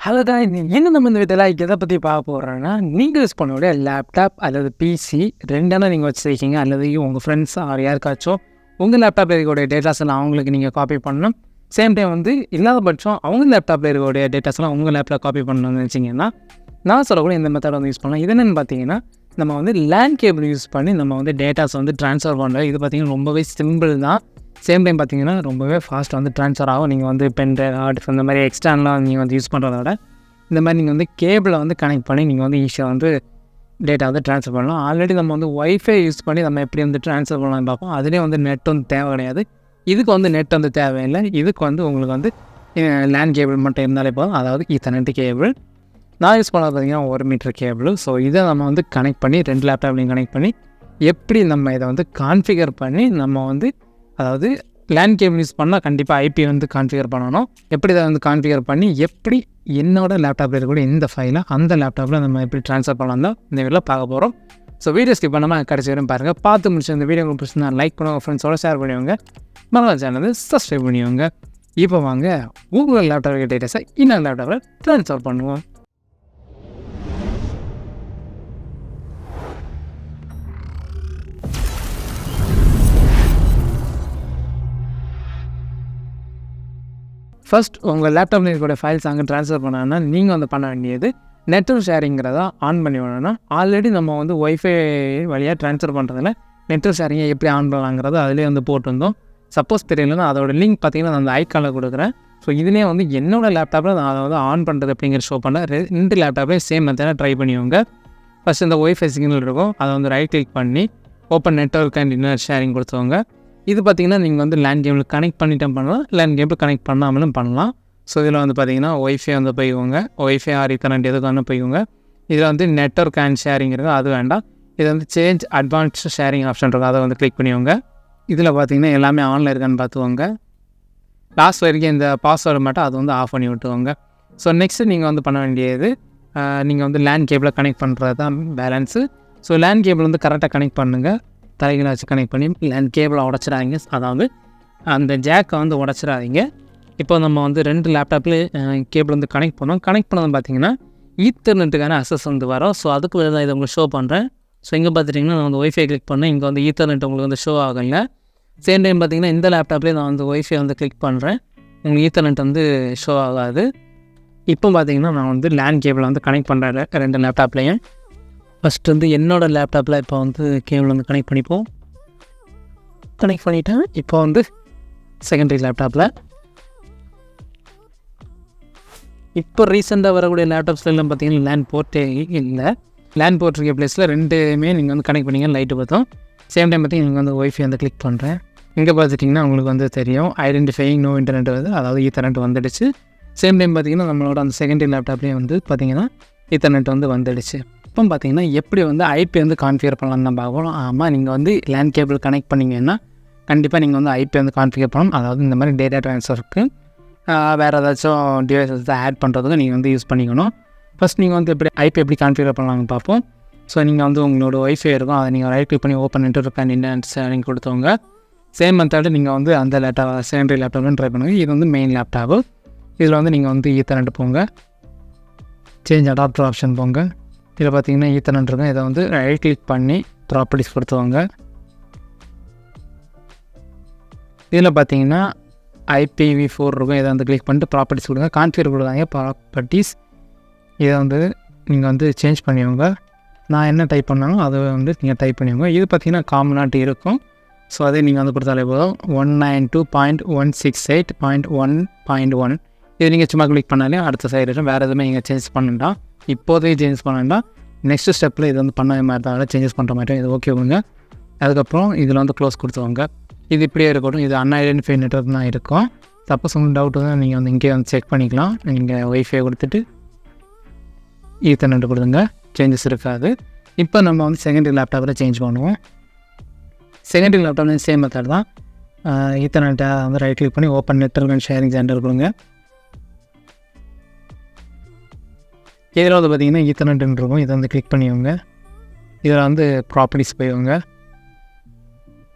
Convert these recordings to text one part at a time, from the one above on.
Hello காய், என்ன நம்ம இந்த விதத்தில் எதை பற்றி பார்க்க போகிறோன்னா, நீங்கள் யூஸ் பண்ணக்கூடிய லேப்டாப் அல்லது பிசி ரெண்டான நீங்கள் வச்சுருக்கீங்க, அல்லது உங்கள் ஃப்ரெண்ட்ஸ் யாருக்காச்சும் உங்கள் லேப்டாப்பில் இருக்கக்கூடிய டேட்டாஸ் எல்லாம் அவங்களுக்கு நீங்கள் காப்பி பண்ணணும். சேம் டைம் வந்து இல்லாத பட்சம் அவங்க லேப்டாப்பில் இருக்கக்கூடிய டேட்டாஸ் எல்லாம் உங்கள் லேப்டாப் காப்பி பண்ணணும்னு நினச்சிங்கன்னா, நான் சொல்லக்கூடிய இந்த மெத்தட் வந்து யூஸ் பண்ணலாம். இது என்னென்னு பார்த்தீங்கன்னா, நம்ம வந்து லேண்ட் கேபிள் யூஸ் பண்ணி நம்ம வந்து டேட்டாஸ் வந்து ட்ரான்ஸ்ஃபர் பண்ணுறோம். இது பார்த்திங்கன்னா ரொம்பவே சிம்பிள் தான். சேம் டைம் பார்த்திங்கன்னா ரொம்பவே ஃபாஸ்ட்டாக வந்து ட்ரான்ஸ்ஃபர் ஆகும். நீங்கள் வந்து பென் ட்ரைவ், ஹார்ட் டிஸ்க் இந்த மாதிரி எக்ஸ்டர்னலாக நீங்கள் வந்து யூஸ் பண்ணுறத விட இந்த மாதிரி நீங்கள் வந்து கேபிளை வந்து கனெக்ட் பண்ணி நீங்கள் வந்து ஈஸியாக வந்து டேட்டா வந்து ட்ரான்ஸ்ஃபர் பண்ணலாம். ஆல்ரெடி நம்ம வந்து ஒய்ஃபை யூஸ் பண்ணி நம்ம எப்படி வந்து ட்ரான்ஸ்ஃபர் பண்ணலாம்னு பார்ப்போம். அதுலேயே வந்து நெட் வந்து தேவை கிடையாது. இதுக்கு வந்து நெட் வந்து தேவையில்லை. இதுக்கு வந்து உங்களுக்கு வந்து லேண்ட் கேபிள் மட்டும் இருந்தாலே போதும். அதாவது ஈத்தர்நெட் கேபிள். நான் யூஸ் பண்ணது பார்த்திங்கன்னா 1 மீட்டர் கேபிள். ஸோ இதை நம்ம வந்து கனெக்ட் பண்ணி 2 லேப்டாப்லையும் கனெக்ட் பண்ணி எப்படி நம்ம இதை வந்து கான்ஃபிகர் பண்ணி நம்ம வந்து, அதாவது லேண்ட் கேபிள் யூஸ் பண்ணால் கண்டிப்பாக ஐபி வந்து கான்ஃபிகர் பண்ணணும். எப்படி இதை வந்து கான்ஃபிகர் பண்ணி எப்படி என்னோடய லேப்டாப்பில் இருக்கக்கூடிய இந்த ஃபைலை அந்த லேப்டாப்பில் நம்ம எப்படி ட்ரான்ஸ்ஃபர் பண்ணலாம் தான் இந்த வீடியோவில் பார்க்க போகிறோம். ஸோ வீடியோ ஸ்கிப் பண்ணாமல் கடைசி வரையும் பாருங்கள். பார்த்து முடிச்சு இந்த வீடியோ உங்களுக்கு பிடிச்சிருந்தா லைக் பண்ணுவாங்க, ஃப்ரெண்ட்ஸோட ஷேர் பண்ணுவாங்க, மறக்காம சேனல் சப்ஸ்கிரைப் பண்ணுவாங்க. இப்போ வாங்க உங்கள் லேப்டாப் டேட்டாஸை இன்னொரு லேப்டாப்பில் ட்ரான்ஸ்ஃபர் பண்ணுவோம். ஃபஸ்ட் உங்கள் லேப்டாப்பில் இருக்கக்கூடிய ஃபைல்ஸ் அங்கே ட்ரான்ஸ்ஃபர் பண்ணணும்னா நீங்கள் வந்து பண்ண வேண்டியது நெட்வொர்க் ஷேரிங்கிறத ஆன் பண்ணி விடணும்னா, ஆல்ரெடி நம்ம வந்து ஒய்ஃபை வழியாக ட்ரான்ஸ்ஃபர் பண்ணுறதுல நெட்வொர்க் ஷேரிங்கை எப்படி ஆன் பண்ணலாங்கிறத அதிலே வந்து போட்டிருந்தோம். சப்போஸ் தெரியலன்னா அதோட லிங்க் பார்த்தீங்கன்னா நான் அந்த ஐக்கானில் கொடுக்குறேன். ஸோ இதுலேயே வந்து என்னோடய லேப்டாப்பில் நான் அதை வந்து ஆன் பண்ணுறது அப்படிங்கிற ஷோ பண்ண 2 லேப்டாப்லேயும் சேம் மெத்தடாக ட்ரை பண்ணிவிங்க. ஃபஸ்ட் இந்த ஒய்ஃபை சிக்னல் இருக்கும், அதை வந்து ரைட் கிளிக் பண்ணி open network and internet sharing கொடுத்துவாங்க. இது பார்த்திங்கன்னா நீங்கள் வந்து லேண்ட் கேபிள் கனெக்ட் பண்ணிட்டேன் பண்ணலாம், லேண்ட் கேபிள் கனெக்ட் பண்ணாமலும் பண்ணலாம். ஸோ இதில் வந்து பார்த்திங்கன்னா ஒய்ஃபை வந்து போய்க்கோங்க, ஒய்ஃபை ஆர் ஈத்தர்நெட் எதுக்கு வந்து போய்க்கோங்க. இதில் வந்து நெட்வொர்க் அண்ட் ஷேரிங் இருக்கும், அது வேண்டாம். இது வந்து சேஞ்ச் அட்வான்ஸ்டு ஷேரிங் ஆப்ஷன் இருக்கும், அதை வந்து கிளிக் பண்ணிக்கோங்க. இதில் பார்த்திங்கன்னா எல்லாமே ஆனில் இருக்கான்னு பார்த்துக்கோங்க. லாஸ்ட் வரைக்கும் இந்த பாஸ்வேர்டு மட்டும் அது வந்து ஆஃப் பண்ணி விட்டுவோங்க. ஸோ நெக்ஸ்ட்டு நீங்கள் வந்து பண்ண வேண்டியது, நீங்கள் வந்து லேண்ட் கேபிளை கனெக்ட் பண்ணுறது தான் பேலன்ஸு. ஸோ லேண்ட் கேபிள் வந்து கரெக்டாக கனெக்ட் பண்ணுங்கள். தலைகளை வச்சு கனெக்ட் பண்ணி லேண்ட் கேபிளை உடச்சிடாதீங்க, அதாவது அந்த ஜேக்கை வந்து உடச்சிடாதீங்க. இப்போ நம்ம வந்து 2 லேப்டாப்லேயும் கேபிள் வந்து கனெக்ட் பண்ணோம். கனெக்ட் பண்ணது பார்த்திங்கன்னா ஈத்தர்நெட்டுக்கான அக்சஸ் வந்து வரும். ஸோ அதுக்கு தான் இதை உங்களுக்கு ஷோ பண்ணுறேன். ஸோ இங்கே பார்த்துட்டிங்கன்னா நான் வந்து ஒய்ஃபை கிளிக் பண்ணேன், இங்கே வந்து ஈத்தர்நெட் உங்களுக்கு வந்து ஷோ ஆகலை. சேம் டைம் பார்த்திங்கன்னா இந்த லேப்டாப்லேயே நான் வந்து ஒய்ஃபை வந்து கிளிக் பண்ணுறேன், உங்களுக்கு ஈத்தர்நெட் வந்து ஷோ ஆகாது. இப்போ பார்த்திங்கன்னா நான் வந்து லேண்ட் கேபிளை வந்து கனெக்ட் பண்ணுறேன் 2 லேப்டாப்லேயும். ஃபஸ்ட்டு வந்து என்னோடய லேப்டாப்பில் இப்போ வந்து கேபிள் வந்து கனெக்ட் பண்ணிப்போம். கனெக்ட் பண்ணிவிட்டேன். இப்போ வந்து செகண்டரி லேப்டாப்பில் இப்போ ரீசெண்டாக வரக்கூடிய லேப்டாப்ஸில் எல்லாம் பார்த்திங்கன்னா லேண்ட் போர்ட்டே இல்லை. லேண்ட் போர்ட் இருக்க பிளேஸில் 2மே நீங்கள் வந்து கனெக்ட் பண்ணிங்க, லைட்டு பார்த்தோம். சேம் டைம் பார்த்திங்கன்னா நீங்கள் வந்து ஒய்ஃபை வந்து கிளிக் பண்ணுறேன். இங்கே பார்த்துட்டிங்கன்னா உங்களுக்கு வந்து தெரியும் ஐடென்டிஃபையிங் நோ இன்டர்நெட் வருது, அதாவது ஈத்தர்நெட் வந்துடுச்சு. சேம் டைம் பார்த்திங்கன்னா நம்மளோட அந்த செகண்டரி லேப்டாப்லேயும் வந்து பார்த்திங்கன்னா ஈத்தர்நெட் வந்து வந்துடுச்சு. இப்போ பார்த்திங்கன்னா எப்படி வந்து ஐபி வந்து கான்ஃபிகர் பண்ணலாம்னு தான் பார்க்கணும். ஆமாம், நீங்கள் வந்து லேண்ட் கேபிள் கனெக்ட் பண்ணிங்கன்னா கண்டிப்பாக நீங்கள் வந்து ஐபி வந்து கான்ஃபிகர் பண்ணணும். அதாவது இந்த மாதிரி டேட்டா ட்ரான்ஸ்ஃபருக்கு வேறு ஏதாச்சும் டிவைஸஸ் ஆட் பண்ணுறதுக்கு நீங்கள் வந்து யூஸ் பண்ணிக்கணும். ஃபஸ்ட் நீங்கள் வந்து ஐபி எப்படி கான்ஃபிகர் பண்ணலாம்னு பார்ப்போம். ஸோ நீங்கள் வந்து உங்களோட ஒய்ஃபை இருக்கும், அதை நீங்கள் ரைட் கிளிக் பண்ணி open network and internet sharing கொடுத்தவங்க. சேம் மெத்தடு நீங்கள் வந்து அந்த செகண்டரி லேப்டாப்னு ட்ரை பண்ணுங்கள். இது வந்து மெயின் லேப்டாப்பு. இதில் வந்து நீங்கள் வந்து ஈத்தர்நெட் போங்க, சேஞ்ச் அடாப்டர் ஆப்ஷன் போங்க. இதில் பார்த்தீங்கன்னா ஈத்தர்நெட் இருக்கும், இதை வந்து ரைட் கிளிக் பண்ணி ப்ராப்பர்ட்டிஸ் கொடுத்துவாங்க. இதில் பார்த்தீங்கன்னா IPv4 இருக்கும், இதை வந்து கிளிக் பண்ணிட்டு ப்ராப்பர்ட்டிஸ் கொடுங்க. கான்ஃபிகர் கொடுத்தாங்க ப்ராப்பர்ட்டிஸ், இதை வந்து நீங்கள் வந்து சேஞ்ச் பண்ணிவிடுங்க. நான் என்ன டைப் பண்ணாலும் அதை வந்து நீங்கள் டைப் பண்ணிவிடுங்க. இது பார்த்திங்கன்னா காமனாட்டு இருக்கும். ஸோ அதே நீங்கள் வந்து கொடுத்தாலே போதும். 192.168.1.1 இது நீங்கள் சும்மா கிளிக் பண்ணாலே அடுத்த சைடு இருக்கும். வேறு எதுவுமே நீங்கள் சேஞ்ச் பண்ணலாம், இப்போதைக்கு சேஞ்ச் பண்ணால் நெக்ஸ்ட் ஸ்டெப்பில் இது வந்து பண்ண மாதிரி தான் சேஞ்சஸ் பண்ணுற மாதிரி இது ஓகே கொடுங்க. அதுக்கப்புறம் இதில் வந்து க்ளோஸ் கொடுத்துவாங்க. இது இப்படியே இருக்கட்டும், இது அன்ஐடென்டிஃபைட் நெட்வொர்க் தான் இருக்கும். சப்போஸ் உங்களுக்கு டவுட் தான் நீங்கள் வந்து இங்கே வந்து செக் பண்ணிக்கலாம். நீங்கள் ஒய்ஃபை கொடுத்துட்டு ஈத்தர்நெட் கொடுங்க, சேஞ்சஸ் இருக்காது. இப்போ நம்ம வந்து செகண்டரி லேப்டாப்பில் சேஞ்ச் பண்ணுவோம். செகண்டரி லேப்டாப்ல சேம் மெத்தட் தான். ஈத்தர்நெட்டை வந்து ரைட் கிளிக் பண்ணி open network and sharing centre கொடுங்க. இதில் வந்து பார்த்திங்கன்னா ஈத்தர்நெட் இருக்கும், இதை வந்து கிளிக் பண்ணிவிடுங்க. இதில் வந்து ப்ராப்பர்ட்டிஸ் போய்வங்க.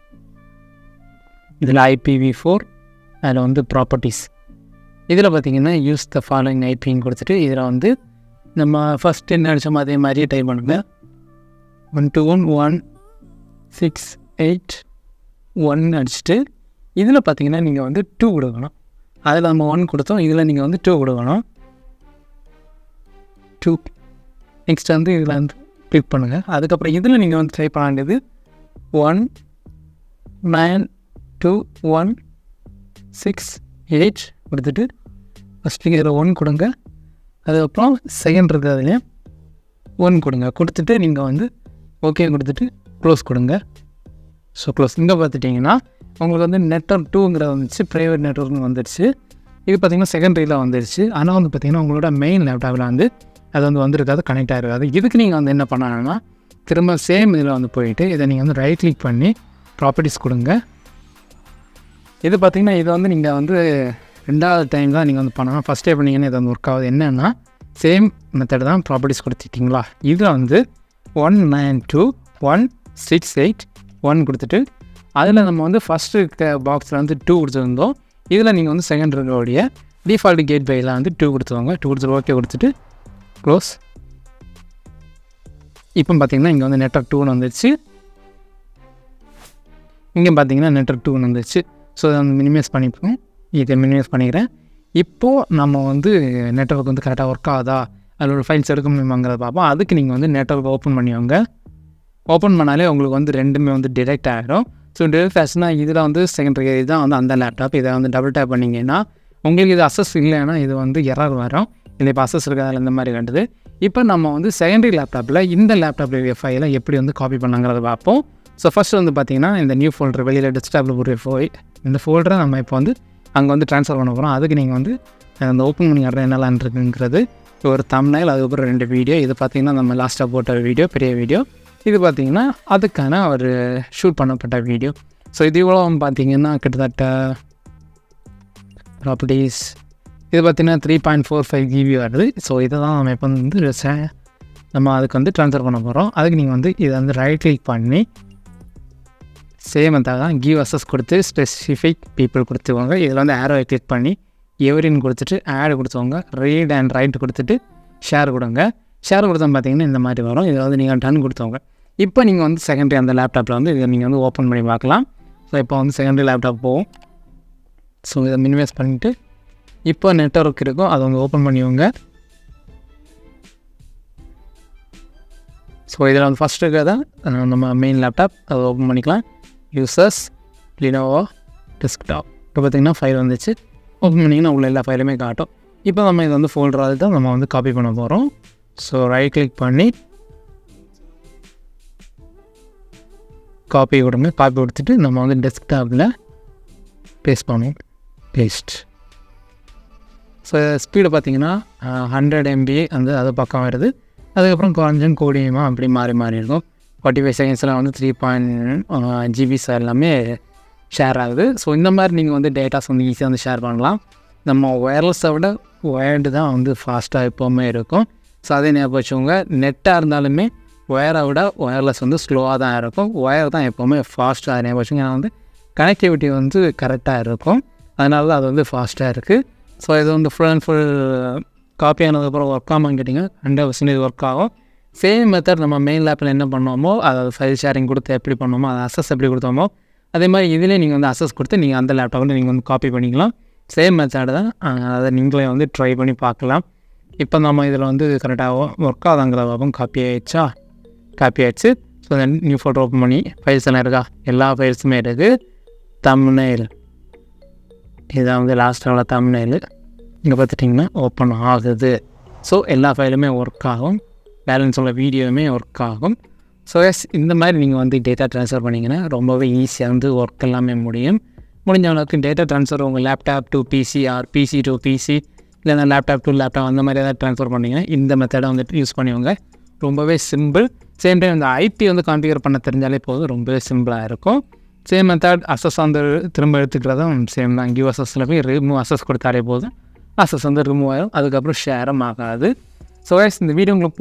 இதில் IPv4 அதில் வந்து ப்ராப்பர்ட்டிஸ் இதில் பார்த்தீங்கன்னா யூஸ் த ஃபாலோயிங் ஐபின்னு கொடுத்துட்டு இதில் வந்து நம்ம ஃபஸ்ட் என்ன அடித்தோமோ அதே மாதிரியே டைப் பண்ணுங்கள் 121.168.1 அடிச்சுட்டு இதில் பார்த்தீங்கன்னா நீங்கள் வந்து 2 கொடுக்கணும். அதில் நம்ம 1 கொடுத்தோம், இதில் நீங்கள் வந்து 2 கொடுக்கணும். 2 நெக்ஸ்ட் வந்து இதில் வந்து கிளிக் பண்ணுங்கள். அதுக்கப்புறம் இதில் நீங்கள் வந்து டைப் பண்ண வேண்டியது 192.168 கொடுத்துட்டு ஃபஸ்ட்டு இதில் 1 கொடுங்க. அதுக்கப்புறம் செகண்ட் இருக்குது அதுலேயும் 1 கொடுங்க. கொடுத்துட்டு நீங்கள் வந்து ஓகே கொடுத்துட்டு க்ளோஸ் கொடுங்க. So close. இங்கே பார்த்துட்டிங்கன்னா உங்களுக்கு வந்து நெட்வொர்க் 2ங்கிறது வந்துச்சு, ப்ரைவேட் நெட்வொர்க்னு வந்துடுச்சு. இது பார்த்திங்கன்னா செகண்டரியில் வந்துடுச்சு. ஆனால் வந்து பார்த்திங்கன்னா உங்களோட மெயின் லேப்டாப்பில் வந்து அது வந்து வந்திருக்காது, கனெக்ட் ஆகிருக்காது. இதுக்கு நீங்கள் வந்து என்ன பண்ணணும்னா திரும்ப சேம் இதில் வந்து போயிட்டு இதை நீங்கள் வந்து ரைட் கிளிக் பண்ணி ப்ராப்பர்ட்டிஸ் கொடுங்க. இது பார்த்திங்கன்னா இதை வந்து நீங்கள் வந்து 2வது டைம் தான் நீங்கள் வந்து பண்ணணும். ஃபஸ்ட் டைம் பண்ணிங்கன்னா இது வந்து ஒர்க் ஆகுது. என்னென்னா சேம் மெத்தட் தான், ப்ராப்பர்ட்டிஸ் கொடுத்துட்டிங்களா, இதில் வந்து 192.168.1 கொடுத்துட்டு அதில் நம்ம வந்து ஃபஸ்ட்டு இருக்க பாக்ஸில் வந்து 2 கொடுத்துருந்தோம். இதில் நீங்கள் வந்து செகண்ட் இருக்கோடைய டிஃபால்ட் கேட்வேயில் வந்து 2 கொடுத்துவாங்க. 2 கொடுத்துட்டு ஓகே கொடுத்துட்டு க்ளோஸ். இப்போ பார்த்தீங்கன்னா இங்கே வந்து நெட்வொர்க் 2 வந்துடுச்சு. இங்கே பார்த்தீங்கன்னா நெட்வொர்க் 2 வந்துடுச்சு. ஸோ அதை வந்து மினிமைஸ் பண்ணிப்போம். இதை மினிமைஸ் பண்ணிக்கிறேன். இப்போது நம்ம வந்து நெட்வொர்க் வந்து கரெக்டாக ஒர்க் ஆகுதா, அதில் ஒரு ஃபைல்ஸ் எடுக்க முடியுமாங்கிறத பார்ப்போம். அதுக்கு நீங்கள் வந்து நெட்வொர்க் ஓப்பன் பண்ணிவாங்க. ஓப்பன் பண்ணாலே உங்களுக்கு வந்து ரெண்டுமே வந்து டிடெக்ட் ஆகிடும். ஸோ டிடெக்ட் ஆச்சுன்னா இதில் வந்து செகண்டரி இதுதான் வந்து அந்த லேப்டாப். இதை வந்து டபுள் டேப் பண்ணிங்கன்னா உங்களுக்கு இது அசஸ் இல்லைன்னா இது வந்து எரர் வரும். இல்லை இப்போ அசஸ் இருக்கிறதால இந்த மாதிரி கண்டுது. இப்போ நம்ம வந்து செகண்டரி லேப்டாப்பில் இந்த லேப்டாப்பில் ஃபைலை எப்படி வந்து காப்பி பண்ணாங்கிறத பார்ப்போம். ஸோ ஃபஸ்ட்டு வந்து பார்த்திங்கன்னா இந்த நியூ ஃபோல்டர் வெளியில் டெஸ்க்டாப்பில் ஒரு இந்த ஃபோல்டரை நம்ம இப்போ வந்து அங்கே வந்து ட்ரான்ஸ்ஃபர் பண்ண போகிறோம். அதுக்கு நீங்கள் வந்து அந்த ஓப்பன் பண்ணி ஆடுற என்னெல்லாம் இருக்குங்கிறது ஒரு தம்ப்நெயில், அதுக்கப்புறம் 2 வீடியோ. இது பார்த்திங்கன்னா நம்ம லாஸ்ட்டாக போட்ட வீடியோ, பெரிய வீடியோ. இது பார்த்திங்கன்னா அதுக்கான ஒரு ஷூட் பண்ணப்பட்ட வீடியோ. ஸோ இது இவ்வளோ பார்த்திங்கன்னா கிட்டத்தட்ட ப்ராப்பர்ட்டிஸ் இது பார்த்திங்கன்னா 3.45 GB வருது. ஸோ இதை தான் நம்ம இப்போ வந்து நம்ம அதுக்கு வந்து ட்ரான்ஸ்ஃபர் பண்ண போகிறோம். அதுக்கு நீங்கள் வந்து இதை வந்து ரைட் கிளிக் பண்ணி சேம் தான் கிவ் அசஸ் கொடுத்து ஸ்பெசிஃபிக் பீப்புள் கொடுத்துவாங்க. இதில் வந்து ஆரோவை கிளிக் பண்ணி எவரின்னு கொடுத்துட்டு ஆட் கொடுத்துவாங்க. ரீட் அண்ட் ரைட் கொடுத்துட்டு ஷேர் கொடுங்க. ஷேர் கொடுத்தோம் பார்த்திங்கன்னா இந்த மாதிரி வரும். இதில் வந்து நீங்கள் டன் கொடுத்தவங்க. இப்போ நீங்கள் வந்து செகண்டரி அந்த லேப்டாப்பில் வந்து இதை நீங்கள் வந்து ஓப்பன் பண்ணி பார்க்கலாம். ஸோ இப்போ வந்து செகண்டரி லேப்டாப் போகும். ஸோ இதை மினிமைஸ் பண்ணிவிட்டு இப்போ நெட்வொர்க் இருக்கும், அதை வந்து ஓப்பன் பண்ணிவிங்க. ஸோ இதில் வந்து ஃபஸ்ட்டு இருக்கிறத நம்ம மெயின் லேப்டாப் அதை ஓப்பன் பண்ணிக்கலாம். Users Lenovo desktop. இப்போ பார்த்திங்கன்னா ஃபைல் வந்துச்சு. ஓப்பன் பண்ணிங்கன்னா உள்ள எல்லா ஃபைலுமே காட்டும். இப்போ நம்ம இதை வந்து ஃபோல்டராக தான் நம்ம வந்து காப்பி பண்ண போகிறோம். ஸோ ரைட் கிளிக் பண்ணி காப்பி கொடுங்க. காப்பி கொடுத்துட்டு நம்ம வந்து டெஸ்க்டாப்பில் பேஸ்ட் பண்ணுவோம். பேஸ்ட். ஸோ ஸ்பீடு பார்த்திங்கன்னா 100 MB வந்து அது பக்கம் வருது. அதுக்கப்புறம் கொஞ்சம் கூடியமாக அப்படி மாறி இருக்கும். 45 செகண்ட்ஸில் வந்து 3 GB எல்லாமே ஷேர் ஆகுது. ஸோ இந்த மாதிரி நீங்கள் வந்து டேட்டாஸ் வந்து ஈஸியாக வந்து ஷேர் பண்ணலாம். நம்ம ஒயர்லெஸை விட ஒயர்டு தான் வந்து ஃபாஸ்ட்டாக எப்போவுமே இருக்கும். ஸோ அதே ஞாபகம் வச்சுக்கோங்க. நெட்டாக இருந்தாலுமே ஒயரை விட ஒயர்லெஸ் வந்து ஸ்லோவாக தான் இருக்கும். ஒயர் தான் எப்போவுமே ஃபாஸ்ட்டாக ஞாபகம் வச்சுக்கோங்க. ஏன்னா வந்து கனெக்டிவிட்டி வந்து கரெக்டாக இருக்கும். அதனால தான் அது வந்து ஃபாஸ்ட்டாக இருக்குது. ஸோ இது வந்து ஃபுல் அண்ட் ஃபுல் காப்பி ஆனதுக்கப்புறம் ஒர்க் ஆகாமல் கேட்டிங்க 100% ஒர்க் ஆகும். சேம் மெத்தட் நம்ம மெயின் லேப்பில் என்ன பண்ணோமோ, அதாவது ஃபைல் ஷேரிங் கொடுத்து எப்படி பண்ணோமோ, அதை அசஸ் எப்படி கொடுத்தோமோ அதே மாதிரி இதிலே நீங்கள் வந்து அசஸ் கொடுத்து நீங்கள் அந்த லேப்டாப்பில் நீங்கள் வந்து காப்பி பண்ணிக்கலாம். சேம் மெத்தட் தான். அதை நீங்களே வந்து ட்ரை பண்ணி பார்க்கலாம். இப்போ நம்ம இதில் வந்து கரெக்டாக ஒர்க் ஆகுதாங்கிற பார்ப்போம். காப்பி ஆகிடுச்சு. ஸோ நியூ ஃபோல்டர் ஓப்பன் பண்ணி ஃபைல்ஸ் எல்லாம் இருக்கா, எல்லா ஃபைல்ஸுமே இருக்குது. தம்ப்நெயில் இதான் வந்து லாஸ்ட்டாக தம்ப்நெயில். இங்கே பார்த்துட்டிங்கன்னா ஓப்பன் ஆகுது. ஸோ எல்லா ஃபைலுமே ஒர்க் ஆகும். பேலன்ஸ் உள்ள வீடியோவுமே ஒர்க் ஆகும். ஸோ எஸ், இந்த மாதிரி நீங்கள் வந்து டேட்டா ட்ரான்ஸ்ஃபர் பண்ணிங்கன்னா ரொம்பவே ஈஸியாக வந்து ஒர்க் எல்லாமே முடிஞ்ச அளவுக்கு டேட்டா ட்ரான்ஸ்ஃபர் உங்கள் laptop to PC or PC to PC இல்லைனா லேப்டாப் டு லேப்டாப் அந்த மாதிரி ஏதாவது ட்ரான்ஸ்ஃபர் பண்ணிங்கன்னா இந்த மெத்தடை வந்துட்டு யூஸ் பண்ணிவாங்க. ரொம்பவே சிம்பிள். சேம் டைம் இந்த ஐபி வந்து கான்ஃபிகர் பண்ண தெரிஞ்சாலே போதும், ரொம்பவே சிம்பிளாக இருக்கும். சேம் மெத்தட் அசஸ் வந்து திரும்ப எடுத்துக்கிறதும் சேம் தான். கிவ் அசஸில் போய் ரிமூவ் அசஸ் கொடுத்தாலே போதும், அசஸ் வந்து ரிமூவ் ஆகும். அதுக்கப்புறம் ஷேரும் ஆகாது. ஸோ கைஸ், இந்த வீடியோ உங்களுக்கு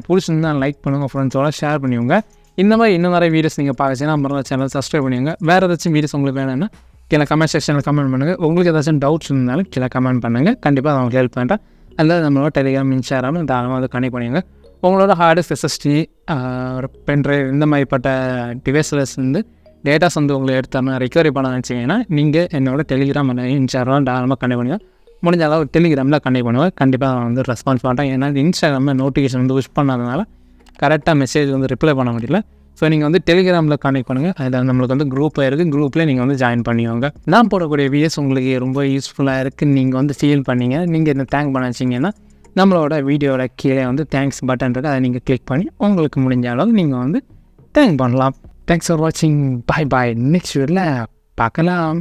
பிடிச்சிருந்தா லைக் பண்ணுங்கள், ஃப்ரெண்ட்ஸோட ஷேர் பண்ணிவிங்க. இந்த மாதிரி இன்னும் நிறைய வீடியோஸ் நீங்கள் பார்க்கச்சுன்னா நம்ம சேனல் சப்ஸ்கிரைப் பண்ணிவிங்க. வேறு ஏதாச்சும் வீடியோஸ் உங்களுக்கு வேணும்னா கீழே கமெண்ட் செக்ஷனில் கமெண்ட் பண்ணுங்கள். உங்களுக்கு ஏதாச்சும் டவுட்ஸ் இருந்தாலும் கீழே கமெண்ட் பண்ணுங்கள். கண்டிப்பாக நான் உங்களுக்கு ஹெல்ப் பண்ணுறேன். அல்லது நம்மளோட டெலிகிராம், இன்ஸ்டாகிராம் தாராளமாக வந்து கனெக்ட் பண்ணிங்க. உங்களோட ஹார்டு எஸ்எஸ்டி, பென்ட்ரைவ் இந்த மாதிரிப்பட்ட டிவைஸஸ் வந்து டேட்டாஸ் வந்து உங்களை எடுத்தாமல் ரெக்கவரி பண்ண நினச்சிங்கன்னா நீங்கள் என்னோட டெலிகிராம் அல்ல இன்ஸ்டாகிராம் தாராளமாக கனெக்ட் பண்ணுங்கள். முடிஞ்ச அளவு டெலிகிராமில் கனெக்ட் பண்ணுவேன். கண்டிப்பாக நான் வந்து ரெஸ்பான்ஸ் பண்ணுறேன். ஏன்னா இன்ஸ்டாகிராமில் நோட்டிஃபிகேஷன் வந்து யூஸ் பண்ணாதனால கரெக்டாக மெசேஜ் வந்து ரிப்ளை பண்ண முடியல. ஸோ நீங்கள் வந்து டெலிகிராமில் கனெக்ட் பண்ணுங்கள். அதில் நம்மளுக்கு வந்து குரூப் இருக்குது. குரூப்பில் நீங்கள் வந்து ஜாயின் பண்ணிவாங்க. நான் போடக்கூடிய வீடியோஸ் உங்களுக்கு ரொம்ப யூஸ்ஃபுல்லாக இருக்குதுன்னு நீங்கள் வந்து ஃபீல் பண்ணீங்க, நீங்கள் என்ன தேங்க் பண்ண வச்சிங்கன்னா நம்மளோட வீடியோவில் கீழே வந்து தேங்க்ஸ் பட்டன் இருக்குது. அதை நீங்கள் கிளிக் பண்ணி உங்களுக்கு முடிஞ்ச அளவு நீங்கள் வந்து தேங்க் பண்ணலாம். தேங்க்ஸ் ஃபார் வாட்சிங். பாய் பாய். நெக்ஸ்ட் வீடியோவில் பார்க்கலாம்.